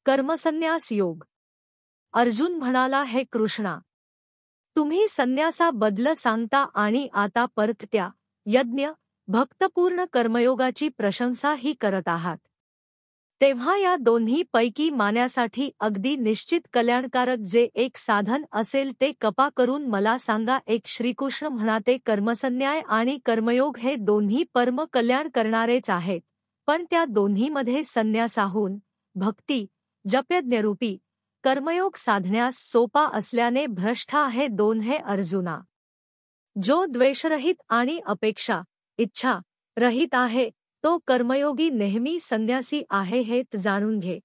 कर्मसन्यास योग. अर्जुन म्हणाला, हे कृष्णा, तुम्ही संन्यासाबद्दल सांगता आणि आता परत यज्ञ भक्तपूर्ण कर्मयोगाची प्रशंसाही करत आहात. तेव्हा या दोन्ही पैकी मान्यासाठी अगदी निश्चित कल्याणकारक जे एक साधन असेल ते कृपा करून मला सांगा. एक श्रीकृष्ण म्हणाले, कर्मसन्याय आणि कर्मयोग हे दोन्ही परम कल्याण करणारेच आहेत, पण त्या दोन्हीमध्ये संन्यासाहून भक्ती जपयज्ञरूपी कर्मयोग साधण्यास सोपा असल्याने भ्रष्ट आहे. 2 हे अर्जुना, जो द्वेषरहित आणि अपेक्षा इच्छा रहित आहे तो कर्मयोगी नेहमी संन्यासी आहे हे जाणून घे.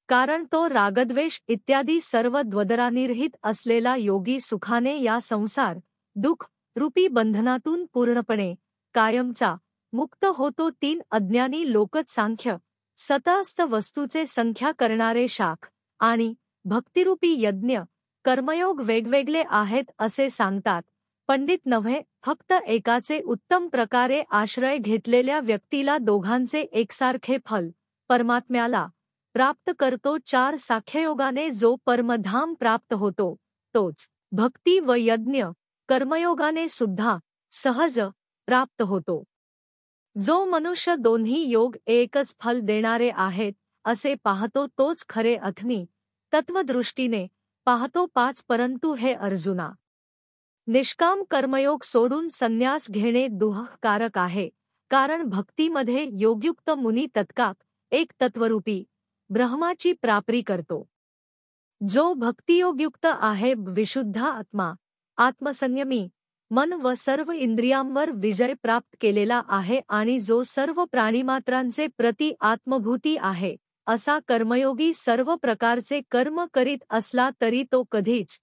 कारण तो रागद्वेष इत्यादी सर्व द्वंद्वांनिरहित असलेला योगी सुखाने या संसार दुःख रूपी बंधनातून पूर्णपणे कायमचा मुक्त होतो. 3 अज्ञानी लोकच सांख्य सतअस्त वस्तूचे संख्या करणारे शाख आणि भक्तिरूपी यज्ञ कर्मयोग वेगवेगळे आहेत असे सांगतात. पंडित नव्हे, फक्त एकाचे उत्तम प्रकारे आश्रय घेतलेल्या व्यक्तीला दोघांचे एकसारखे फल परमात्म्याला प्राप्त करतो. 4 साख्ययोगाने जो परमधाम प्राप्त होतो तोच भक्ती व यज्ञ कर्मयोगाने सुद्धा सहज प्राप्त होतो. जो मनुष्य दोन्ही योग एकच फल देणारे आहेत असे पाहतो तोच खरे अथनी तत्वदृष्टीने पाहतो. 5 परंतु हे अर्जुना, निष्काम कर्मयोग सोडून संन्यास घेणे दुःखकारक आहे, कारण भक्तीमध्ये योगयुक्त मुनी तत्काळ एक तत्वरूपी ब्रह्माची प्राप्ती करतो. जो भक्तियोगयुक्त आहे विशुद्ध आत्मा आत्मसंयमी मन व सर्व इंद्रियांवर विजय प्राप्त केलेला आहे आणि जो सर्व प्राणिमात्रांचे प्रति आत्मभूती आहे असा कर्मयोगी सर्व प्रकारचे कर्म करीत असला तरी तो कधीच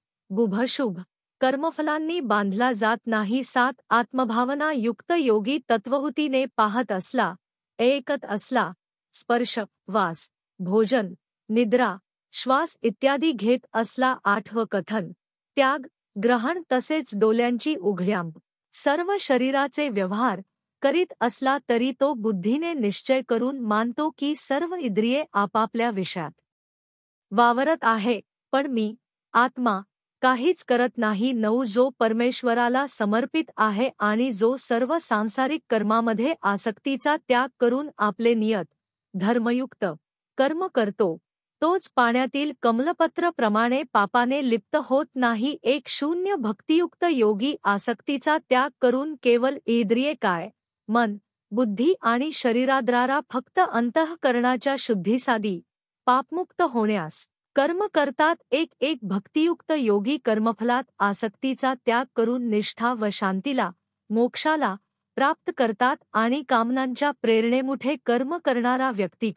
शुभ कर्मफलांनी बांधला जात नाही. 7 आत्मभावना युक्त योगी तत्वहुतीने पाहत असला, ऐकत असला, स्पर्श वास भोजन निद्रा श्वास इत्यादी घेत असला, 8 कथन त्याग ग्रहण तसेच डोळ्यांची उघड्याम सर्व शरीराचे व्यवहार करीत असला तरी तो बुद्धीने निश्चय करून मानतो की सर्व इंद्रिये आपापल्या विषयात वावरत आहे, पण मी आत्मा काहीच करत नाही. 9 जो परमेश्वराला समर्पित आहे आणि जो सर्व सांसारिक कर्मामध्ये आसक्तीचा त्याग करून आपले नियत धर्मयुक्त कर्म करतो तोच पाण्यातील कमलपत्र प्रमाणे पापाने लिप्त होत नाही. 1 शून्य भक्तियुक्त योगी आसक्तीचा त्याग करून केवळ इंद्रिये काय मन बुद्धी आणि शरीराद्वारा फक्त अंतःकरणाच्या शुद्धीसाठी पापमुक्त होण्यास कर्म करतात. 1 भक्तियुक्त योगी कर्मफलात आसक्तीचा त्याग करून निष्ठा व शांतीला मोक्षाला प्राप्त करतात आणि कामनांच्या प्रेरणेमुळे कर्म करणारा व्यक्ती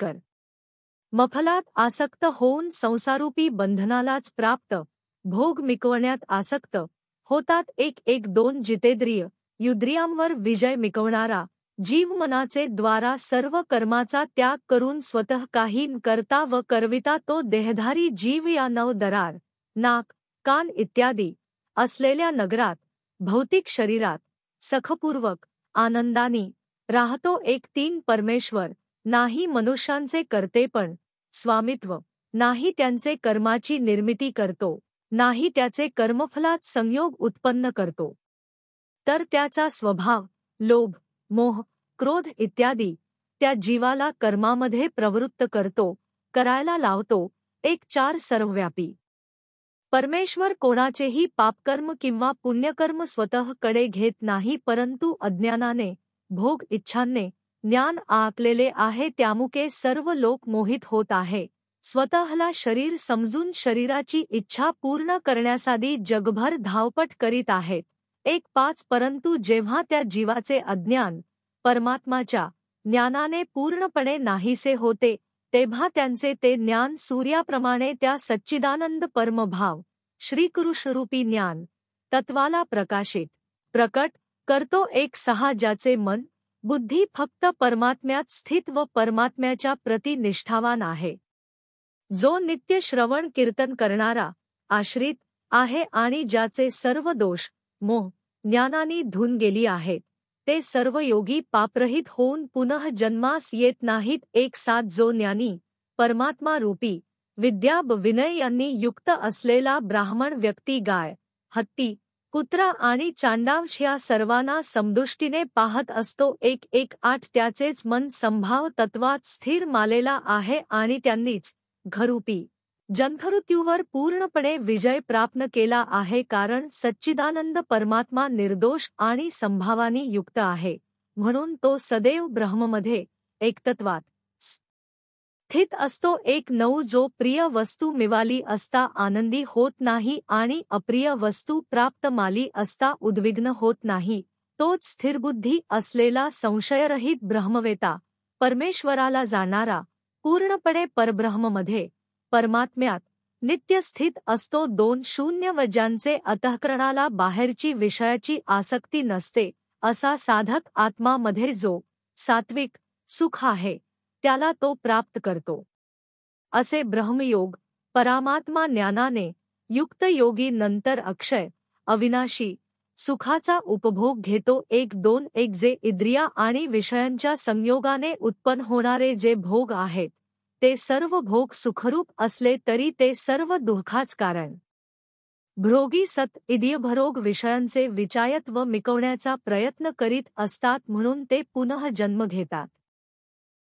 मफलात आसक्त होऊन संसारूपी बंधनालाच प्राप्त भोग मिकवण्यात आसक्त होतात. 1-2 जितेंद्रिय युद्रियांवर विजय मिकवणारा जीव मनाचे द्वारा सर्व कर्माचा त्याग करून स्वतः काही करता व करविता तो देहधारी जीव या 9 दरार नाक कान इत्यादी असलेल्या नगरात भौतिक शरीरात सखपूर्वक आनंदानी राहतो. 1-3 परमेश्वर नाही मनुष्यांचे कर्तेपण स्वामित्व नाही त्यांचे कर्माची निर्मिती करतो नाही त्याचे कर्मफलात संयोग उत्पन्न करतो, तर त्याचा स्वभाव लोभ मोह क्रोध इत्यादी त्या जीवाला कर्मामध्ये प्रवृत्त करतो करायला लावतो. 1-4 सर्वव्यापी परमेश्वर कोणाचेही पापकर्म किंवा पुण्यकर्म स्वतःकडे घेत नाही, परंतु अज्ञानाने भोग इच्छांने ज्ञान आकलेले आहे त्यामुळे सर्व लोक मोहित होत आहे. स्वतःला शरीर समजून शरीराची इच्छा पूर्ण करण्यासाठी जगभर धावपट करीत आहेत. 1-5 परंतु जेव्हा त्या जीवाचे अज्ञान परमात्माच्या ज्ञानाने पूर्णपणे नाहीसे होते तेव्हा त्यांचे ते ज्ञान सूर्याप्रमाणे त्या सच्चिदानंद परमभाव श्रीकृष्णरूपी ज्ञान तत्वाला प्रकट करतो. 1-6 ज्याचे मन बुद्धी फक्त परमात्म्यात स्थित व परमात्म्याच्या प्रति निष्ठावान आहे, जो नित्य श्रवण कीर्तन करणारा आश्रित आहे आणि ज्याचे सर्व दोष मोह ज्ञानाने धुऊन गेली आहेत, ते सर्व योगी पापरहित होऊन पुनः जन्मास येत नाहीत. 1-7 जो ज्ञानी परमात्मा रूपी विद्या विनय यांनी युक्त असलेला ब्राह्मण व्यक्ती गाय, हत्ती, कुत्रा आणि चांडांश या सर्वांना समदृष्टीने पाहत असतो. 118 त्याचेच मन संभाव तत्वात स्थिर मालेला आहे आणि त्यांनीच घरूपी जन्ममृत्यूवर पूर्णपणे विजय प्राप्त केला आहे, कारण सच्चिदानंद परमात्मा निर्दोष आणि संभावानी युक्त आहे, म्हणून तो सदैव ब्रह्ममध्ये एकतत्वात स्थित असतो. 19 जो प्रिय वस्तू मिवाली असता आनंदी होत नाही आणि अप्रिय वस्तू प्राप्त माली असता उद्विग्न होत नाही, तोच स्थिरबुद्धी असलेला संशयरहित ब्रह्मवेता, परमेश्वराला जाणारा, पूर्णपणे परब्रह्ममध्ये परमात्म्यात नित्य स्थित असतो. 20 व ज्यांचे अंतःकरणाला बाहेरची विषयाची आसक्ती नसते, असा साधक आत्मामध्ये जो सात्विक सुख आहे त्याला तो प्राप्त करतो. असे ब्रह्मयोग परामात्मा ज्ञानाने युक्त योगी नंतर अक्षय अविनाशी सुखाचा उपभोग घेतो. 1-2 जे इंद्रिया आणि विषयांच्या संयोगाने उत्पन्न होणारे जे भोग आहेत, ते सर्व भोग सुखरूप असले तरी ते सर्व दुःखाच कारण. भोगी सत इदियभरोग विषयांचे विचायत्व मिकवण्याचा प्रयत्न करीत असतात, म्हणून ते पुनः जन्म घेतात.